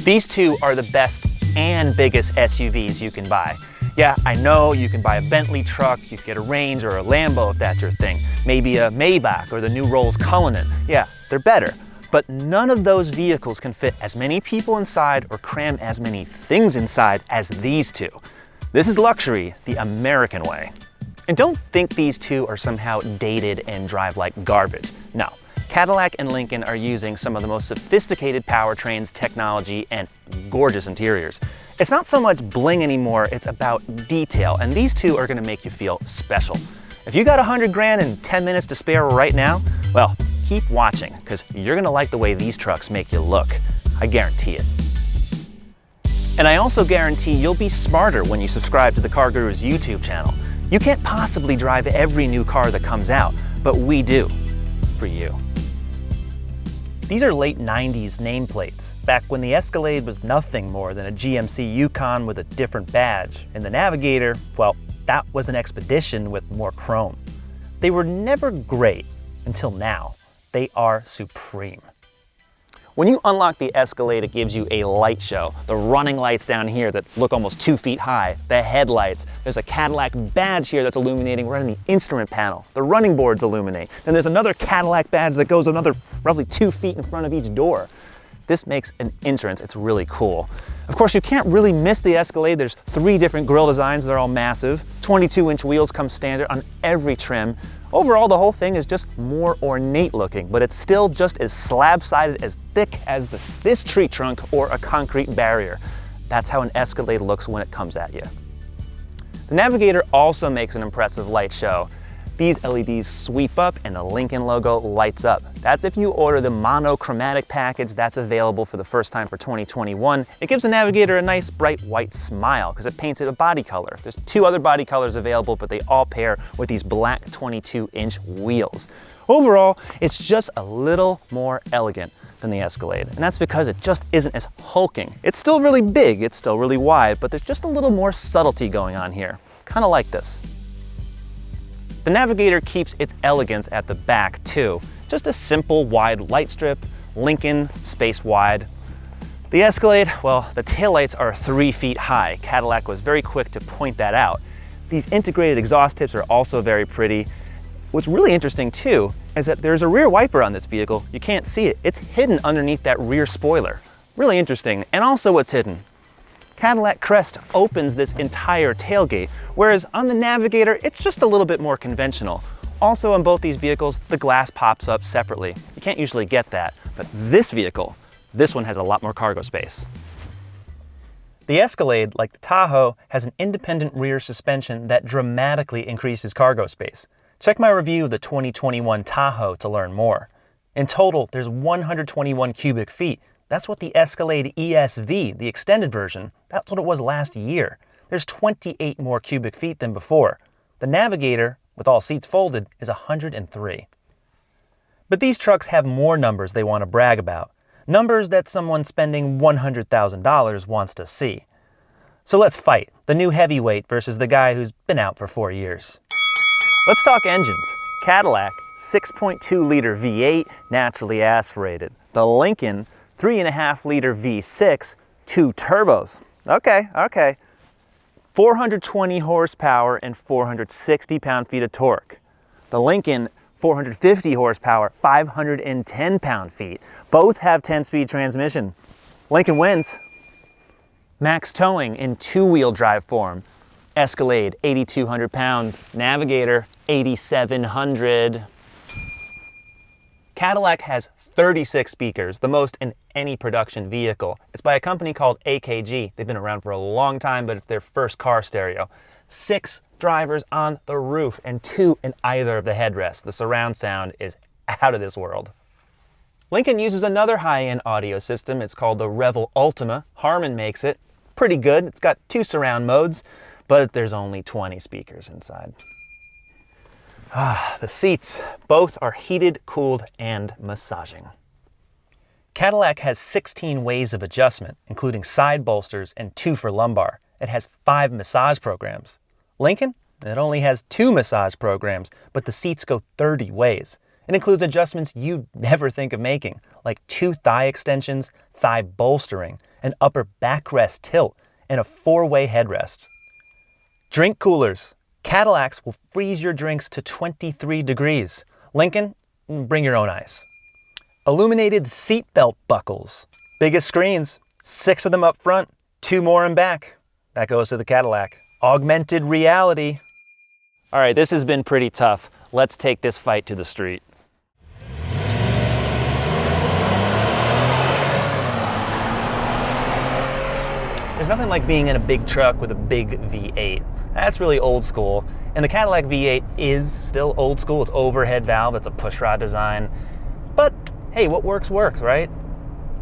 These two are the best and biggest SUVs you can buy. Yeah, I know you can buy a Bentley truck, you can get a Range or a Lambo if that's your thing. Maybe a Maybach or the new Rolls Cullinan. Yeah, they're better. But none of those vehicles can fit as many people inside or cram as many things inside as these two. This is luxury the American way. And don't think these two are somehow dated and drive like garbage. No. Cadillac and Lincoln are using some of the most sophisticated powertrains, technology, and gorgeous interiors. It's not so much bling anymore, it's about detail, and these two are gonna make you feel special. If you got 100 grand and 10 minutes to spare right now, well, keep watching, because you're gonna like the way these trucks make you look. I guarantee it. And I also guarantee you'll be smarter when you subscribe to the CarGurus YouTube channel. You can't possibly drive every new car that comes out, but we do, for you. These are late 90s nameplates, back when the Escalade was nothing more than a GMC Yukon with a different badge, and the Navigator, well, that was an Expedition with more chrome. They were never great until now. They are supreme. When you unlock the Escalade, it gives you a light show. The running lights down here that look almost 2 feet high, the headlights. There's a Cadillac badge here that's illuminating right on the instrument panel. The running boards illuminate. Then there's another Cadillac badge that goes another roughly 2 feet in front of each door. This makes an entrance. It's really cool. Of course, you can't really miss the Escalade. There's 3 different grille designs. They're all massive. 22-inch wheels come standard on every trim. Overall, the whole thing is just more ornate looking, but it's still just as slab-sided, as thick as this tree trunk or a concrete barrier. That's how an Escalade looks when it comes at you. The Navigator also makes an impressive light show. These LEDs sweep up and the Lincoln logo lights up. That's if you order the monochromatic package that's available for the first time for 2021. It gives the Navigator a nice bright white smile because it paints it a body color. There's 2 other body colors available, but they all pair with these black 22-inch wheels. Overall, it's just a little more elegant than the Escalade, and that's because it just isn't as hulking. It's still really big, it's still really wide, but there's just a little more subtlety going on here. Kind of like this. The Navigator keeps its elegance at the back too. Just a simple wide light strip, Lincoln space wide. The Escalade, well, the taillights are 3 feet high. Cadillac was very quick to point that out. These integrated exhaust tips are also very pretty. What's really interesting too is that there's a rear wiper on this vehicle. You can't see it. It's hidden underneath that rear spoiler. Really interesting. And also what's hidden? Cadillac Crest opens this entire tailgate, whereas on the Navigator, it's just a little bit more conventional. Also on both these vehicles, the glass pops up separately. You can't usually get that, but this vehicle, this one has a lot more cargo space. The Escalade, like the Tahoe, has an independent rear suspension that dramatically increases cargo space. Check my review of the 2021 Tahoe to learn more. In total, there's 121 cubic feet. That's what the Escalade ESV, the extended version, that's what it was last year. There's 28 more cubic feet than before. The Navigator, with all seats folded, is 103. But these trucks have more numbers they want to brag about. Numbers that someone spending $100,000 wants to see. So let's fight, the new heavyweight versus the guy who's been out for 4 years. Let's talk engines. Cadillac, 6.2-liter V8, naturally aspirated. The Lincoln, 3.5-liter V6, 2 turbos. Okay. 420 horsepower and 460 pound-feet of torque. The Lincoln, 450 horsepower, 510 pound-feet. Both have 10-speed transmission. Lincoln wins. Max towing in 2-wheel drive form. Escalade, 8,200 pounds. Navigator, 8,700. Cadillac has 36 speakers, the most in any production vehicle. It's by a company called AKG. They've been around for a long time, but it's their first car stereo. 6 drivers on the roof and 2 in either of the headrests. The surround sound is out of this world. Lincoln uses another high-end audio system. It's called the Revel Ultima. Harman makes it. Pretty good. It's got 2 surround modes, but there's only 20 speakers inside. The seats, both are heated, cooled, and massaging. Cadillac has 16 ways of adjustment, including side bolsters and 2 for lumbar. It has 5 massage programs. Lincoln, it only has 2 massage programs, but the seats go 30 ways. It includes adjustments you'd never think of making, like 2 thigh extensions, thigh bolstering, an upper backrest tilt, and a 4-way headrest. Drink coolers. Cadillacs will freeze your drinks to 23 degrees. Lincoln, bring your own ice. Illuminated seatbelt buckles. Biggest screens, 6 of them up front, 2 more in back. That goes to the Cadillac. Augmented reality. All right, this has been pretty tough. Let's take this fight to the street. There's nothing like being in a big truck with a big V8. That's really old school. And the Cadillac V8 is still old school. It's overhead valve, it's a pushrod design. But hey, what works works, right?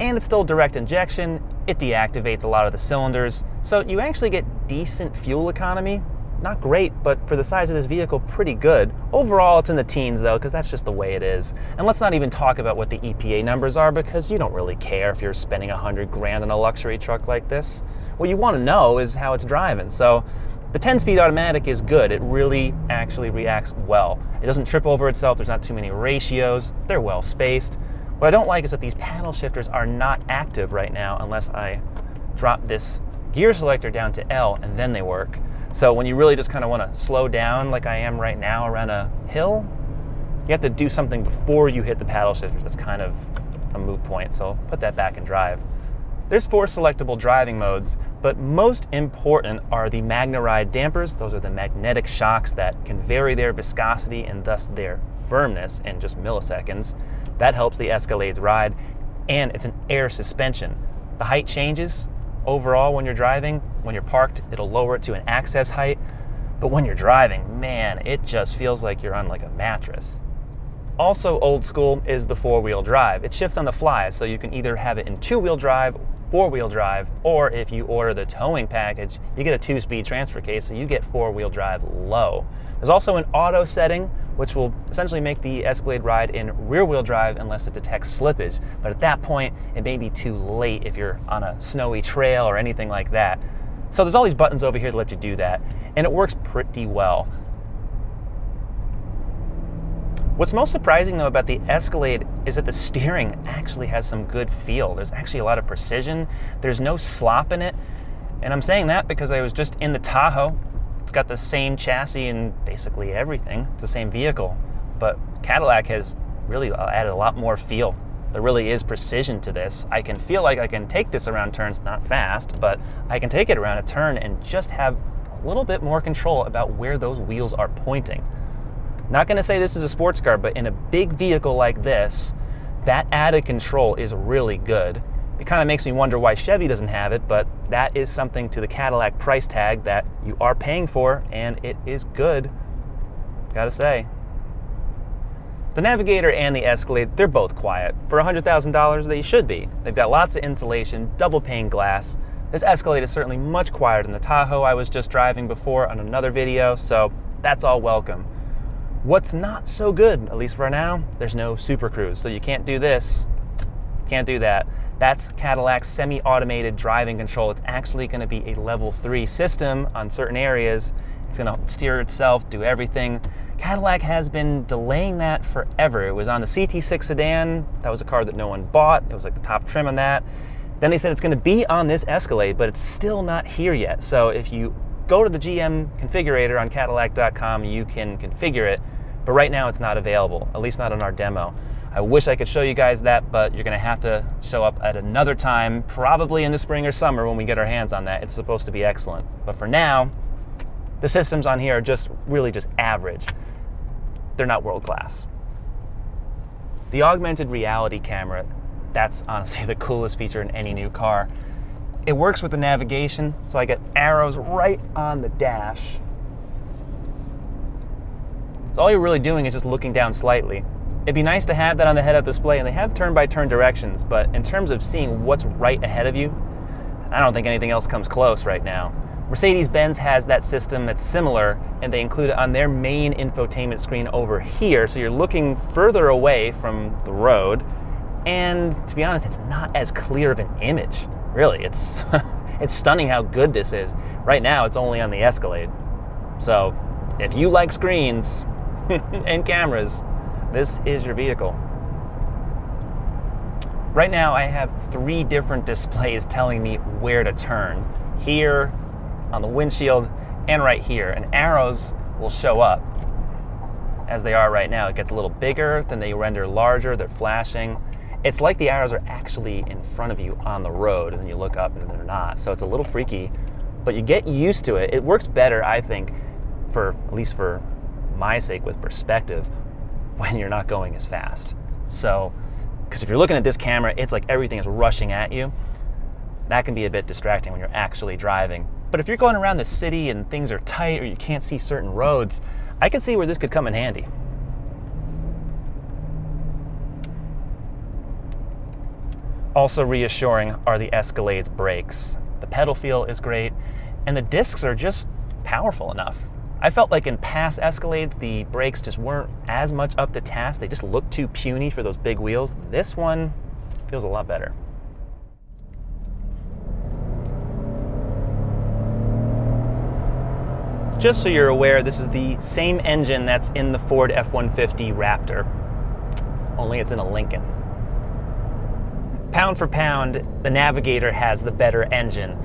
And it's still direct injection. It deactivates a lot of the cylinders. So you actually get decent fuel economy. Not great, but for the size of this vehicle, pretty good. Overall, it's in the teens though, because that's just the way it is. And let's not even talk about what the EPA numbers are, because you don't really care if you're spending $100 grand on a luxury truck like this. What you want to know is how it's driving. So the 10-speed automatic is good. It really actually reacts well. It doesn't trip over itself. There's not too many ratios. They're well spaced. What I don't like is that these paddle shifters are not active right now unless I drop this gear selector down to L and then they work. So when you really just kind of want to slow down like I am right now around a hill, you have to do something before you hit the paddle shifters. That's kind of a moot point, so I'll put that back in drive. There's 4 selectable driving modes, but most important are the MagneRide dampers. Those are the magnetic shocks that can vary their viscosity and thus their firmness in just milliseconds. That helps the Escalade's ride, and it's an air suspension. The height changes overall when you're driving. When you're parked, it'll lower it to an access height, but when you're driving, man, it just feels like you're on like a mattress. Also old school is the 4-wheel drive. It shifts on the fly, so you can either have it in 2-wheel drive, 4-wheel drive, or if you order the towing package, you get a 2-speed transfer case, so you get 4-wheel drive low. There's also an auto setting, which will essentially make the Escalade ride in rear-wheel drive unless it detects slippage. But at that point, it may be too late if you're on a snowy trail or anything like that. So there's all these buttons over here to let you do that, and it works pretty well. What's most surprising though about the Escalade is that the steering actually has some good feel. There's actually a lot of precision. There's no slop in it. And I'm saying that because I was just in the Tahoe. It's got the same chassis and basically everything. It's the same vehicle. But Cadillac has really added a lot more feel. There really is precision to this. I can feel like I can take this around turns, not fast, but I can take it around a turn and just have a little bit more control about where those wheels are pointing. Not going to say this is a sports car, but in a big vehicle like this, that added control is really good. It kind of makes me wonder why Chevy doesn't have it, but that is something to the Cadillac price tag that you are paying for, and it is good, gotta say. The Navigator and the Escalade, they're both quiet. For $100,000, they should be. They've got lots of insulation, double pane glass. This Escalade is certainly much quieter than the Tahoe I was just driving before on another video, so that's all welcome. What's not so good, at least for now, there's no Super Cruise, so you can't do this, can't do that. That's Cadillac's semi-automated driving control. It's actually going to be a level 3 system on certain areas. It's going to steer itself, do everything. Cadillac has been delaying that forever. It was on the CT6 sedan. That was a car that no one bought. It was like the top trim on that. Then they said it's going to be on this Escalade, but it's still not here yet. So if you go to the GM configurator on Cadillac.com, you can configure it. But right now it's not available, at least not on our demo. I wish I could show you guys that, but you're gonna have to show up at another time, probably in the spring or summer when we get our hands on that. It's supposed to be excellent. But for now, the systems on here are just really just average. They're not world class. The augmented reality camera, that's honestly the coolest feature in any new car. It works with the navigation, so I get arrows right on the dash. So all you're really doing is just looking down slightly. It'd be nice to have that on the head-up display, and they have turn-by-turn directions, but in terms of seeing what's right ahead of you, I don't think anything else comes close right now. Mercedes-Benz has that system that's similar, and they include it on their main infotainment screen over here, so you're looking further away from the road, and to be honest, it's not as clear of an image. Really, it's it's stunning how good this is. Right now, it's only on the Escalade. So, if you like screens and cameras, this is your vehicle. Right now I have 3 different displays telling me where to turn. Here, on the windshield, and right here. And arrows will show up as they are right now. It gets a little bigger, then they render larger, they're flashing. It's like the arrows are actually in front of you on the road, and then you look up and they're not. So it's a little freaky, but you get used to it. It works better, I think, at least for my sake, with perspective, when you're not going as fast. So, because if you're looking at this camera, it's like everything is rushing at you. That can be a bit distracting when you're actually driving. But if you're going around the city and things are tight or you can't see certain roads, I can see where this could come in handy. Also reassuring are the Escalade's brakes. The pedal feel is great, and the discs are just powerful enough. I felt like in past Escalades, the brakes just weren't as much up to task. They just looked too puny for those big wheels. This one feels a lot better. Just so you're aware, this is the same engine that's in the Ford F-150 Raptor, only it's in a Lincoln. Pound for pound, the Navigator has the better engine.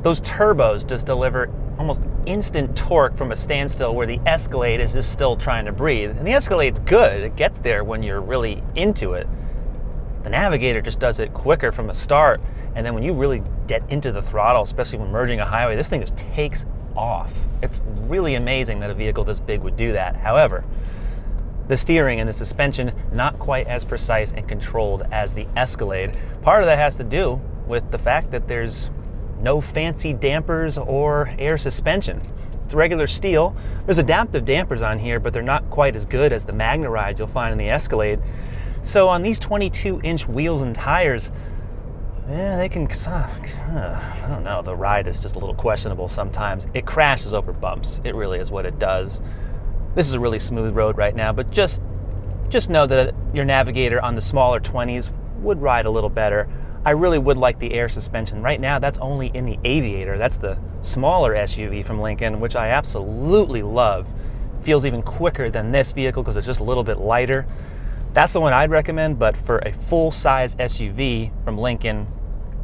Those turbos just deliver almost instant torque from a standstill, where the Escalade is just still trying to breathe. And the Escalade's good, it gets there when you're really into it. The Navigator just does it quicker from a start, and then when you really get into the throttle, especially when merging a highway, this thing just takes off. It's really amazing that a vehicle this big would do that. However, the steering and the suspension, not quite as precise and controlled as the Escalade. Part of that has to do with the fact that there's no fancy dampers or air suspension. It's regular steel. There's adaptive dampers on here, but they're not quite as good as the MagneRide you'll find in the Escalade. So on these 22-inch wheels and tires, they can, I don't know, the ride is just a little questionable sometimes. It crashes over bumps. It really is what it does. This is a really smooth road right now, but just know that your Navigator on the smaller 20s would ride a little better. I really would like the air suspension. Right now, that's only in the Aviator. That's the smaller SUV from Lincoln, which I absolutely love. Feels even quicker than this vehicle because it's just a little bit lighter. That's the one I'd recommend, but for a full-size SUV from Lincoln,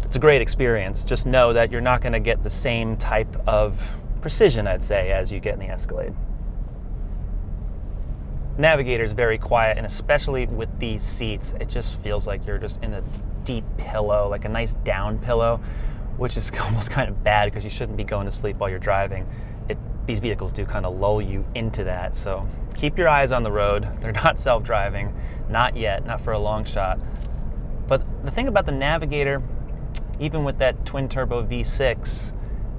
it's a great experience. Just know that you're not going to get the same type of precision, I'd say, as you get in the Escalade. Navigator is very quiet, and especially with these seats, it just feels like you're just in a deep pillow, like a nice down pillow, which is almost kind of bad because you shouldn't be going to sleep while you're driving. These vehicles do kind of lull you into that, so keep your eyes on the road. They're not self-driving, not yet, not for a long shot. But the thing about the Navigator, even with that twin-turbo V6,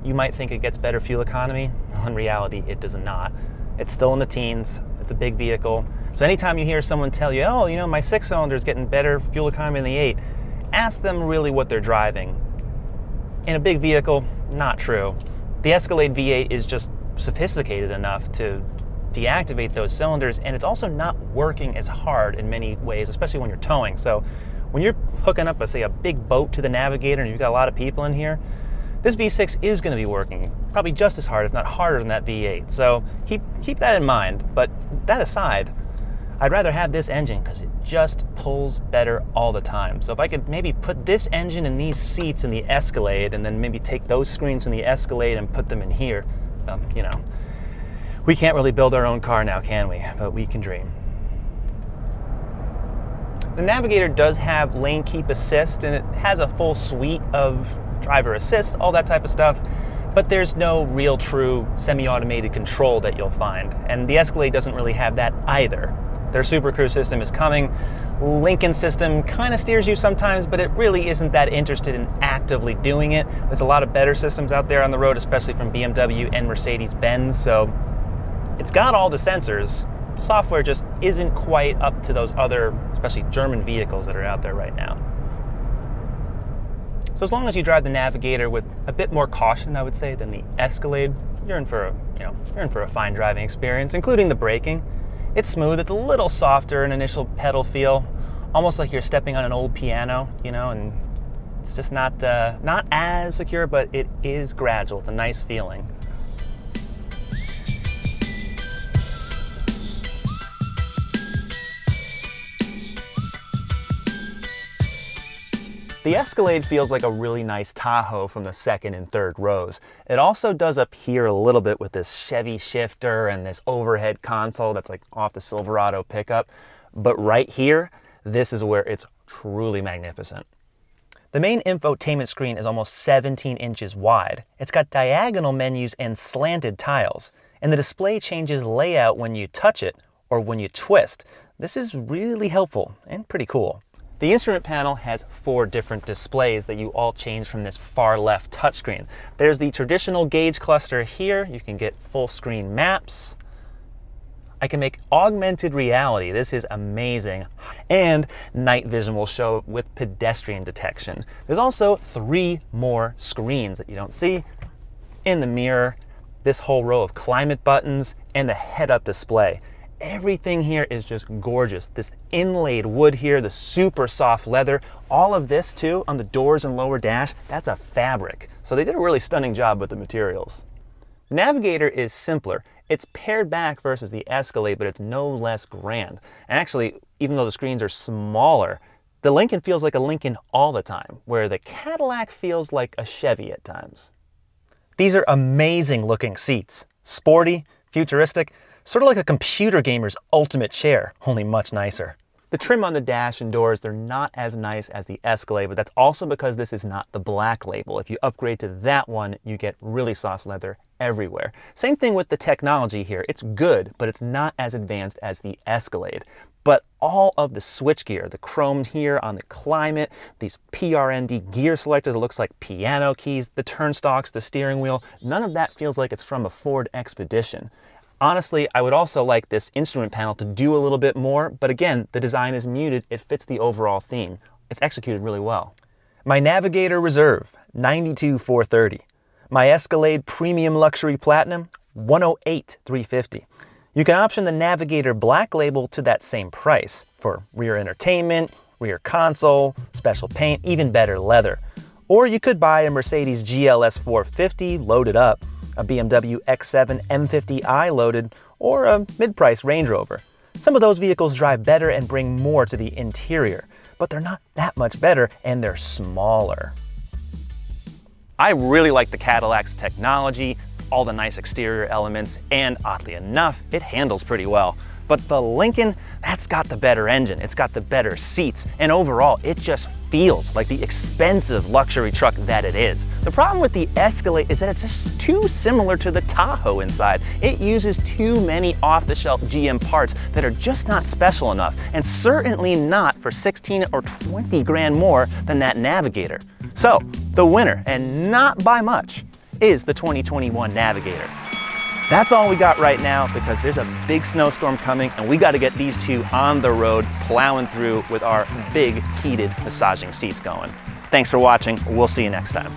you might think it gets better fuel economy. Well, in reality, it does not. It's still in the teens. It's a big vehicle. So anytime you hear someone tell you, oh, my 6-cylinder is getting better fuel economy than the 8, ask them really what they're driving. In a big vehicle, not true. The Escalade V8 is just sophisticated enough to deactivate those cylinders, and it's also not working as hard in many ways, especially when you're towing. So when you're hooking up, say, a big boat to the Navigator and you've got a lot of people in here, this V6 is going to be working probably just as hard, if not harder, than that V8. So keep that in mind. But that aside, I'd rather have this engine because it just pulls better all the time. So if I could maybe put this engine in these seats in the Escalade, and then maybe take those screens in the Escalade and put them in here, we can't really build our own car now, can we? But we can dream. The Navigator does have lane keep assist, and it has a full suite of driver assist, all that type of stuff, but there's no real true semi-automated control that you'll find. And the Escalade doesn't really have that either. Their Super Cruise system is coming. Lincoln system kind of steers you sometimes, but it really isn't that interested in actively doing it. There's a lot of better systems out there on the road, especially from BMW and Mercedes-Benz, so it's got all the sensors. The software just isn't quite up to those other, especially German vehicles that are out there right now. So as long as you drive the Navigator with a bit more caution, I would say, than the Escalade, you're in for a fine driving experience, including the braking. It's smooth. It's a little softer in initial pedal feel, almost like you're stepping on an old piano, and it's just not as secure, but it is gradual. It's a nice feeling. The Escalade feels like a really nice Tahoe from the second and third rows. It also does up here a little bit with this Chevy shifter and this overhead console that's like off the Silverado pickup. But right here, this is where it's truly magnificent. The main infotainment screen is almost 17 inches wide. It's got diagonal menus and slanted tiles, and the display changes layout when you touch it or when you twist. This is really helpful and pretty cool. The instrument panel has 4 different displays that you all change from this far left touchscreen. There's the traditional gauge cluster here. You can get full screen maps. I can make augmented reality. This is amazing. And night vision will show up with pedestrian detection. There's also 3 more screens that you don't see in the mirror, this whole row of climate buttons, and the head-up display. Everything here is just gorgeous. This inlaid wood here, the super soft leather, all of this too on the doors and lower dash, that's a fabric. So they did a really stunning job with the materials. Navigator is simpler. It's pared back versus the Escalade, but it's no less grand. And actually, even though the screens are smaller, the Lincoln feels like a Lincoln all the time, where the Cadillac feels like a Chevy at times. These are amazing looking seats. Sporty, futuristic, sort of like a computer gamer's ultimate chair, only much nicer. The trim on the dash and doors, they're not as nice as the Escalade, but that's also because this is not the black label. If you upgrade to that one, you get really soft leather everywhere. Same thing with the technology here. It's good, but it's not as advanced as the Escalade. But all of the switchgear, the chromed here on the climate, these PRND gear selector that looks like piano keys, the turnstocks, the steering wheel, none of that feels like it's from a Ford Expedition. Honestly, I would also like this instrument panel to do a little bit more, but again, the design is muted. It fits the overall theme. It's executed really well. My Navigator Reserve, $92,430. My Escalade Premium Luxury Platinum, $108,350. You can option the Navigator Black Label to that same price for rear entertainment, rear console, special paint, even better leather. Or you could buy a Mercedes GLS 450 loaded up, a BMW X7 M50i loaded, or a mid-price Range Rover. Some of those vehicles drive better and bring more to the interior, but they're not that much better and they're smaller. I really like the Cadillac's technology, all the nice exterior elements, and oddly enough, it handles pretty well. But the Lincoln, that's got the better engine, it's got the better seats, and overall, it just feels like the expensive luxury truck that it is. The problem with the Escalade is that it's just too similar to the Tahoe inside. It uses too many off-the-shelf GM parts that are just not special enough, and certainly not for 16 or 20 grand more than that Navigator. So, the winner, and not by much, is the 2021 Navigator. That's all we got right now because there's a big snowstorm coming and we got to get these two on the road plowing through with our big heated massaging seats going. Thanks for watching. We'll see you next time.